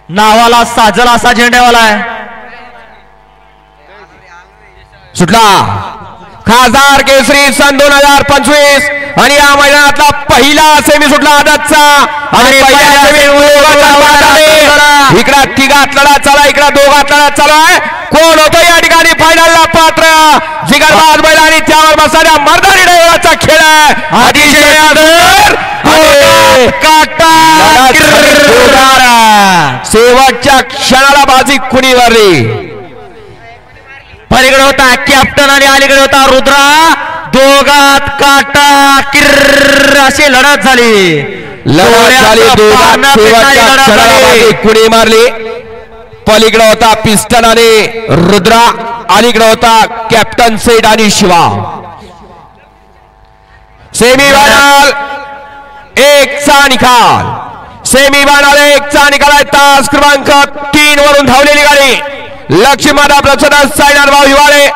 नावाला साजल असा झेंड्यावाला आहे. सुटला खासदार केसरी सन 2025 आणि या मैदानातला पहिला सेमी सुटला आदतचा आणि पहिल्या इकडा तिघात लढा चालू आहे, इकडा दोघात लढा चालू आहे. कोण होतं या ठिकाणी फायनलला पात्र जिगरबाज बैल आणि त्यावर बसणाऱ्या मर्दानी ड्रायव्हरचा खेळ आहे. अतिशय शेवटच्या क्षणाला बाजी कुणी वारली. पलीकडे होता कॅप्टन आणि अलीकडे होता रुद्रा. दोघात काटा किर्र अशी लढत झाली. कुणी मारली. पलीकडे होता पिस्टन आणि रुद्रा, अलीकडे होता कॅप्टन सेठ आणि शिवा. सेमीफायनल 1चा निकाल. सेमीफायनल 1चा निकाल आहे. तास क्रमांक 3 वरून धावलेली गाडी लक्ष्मीमाता प्रचंड साईनाथ भाऊ हिवाळे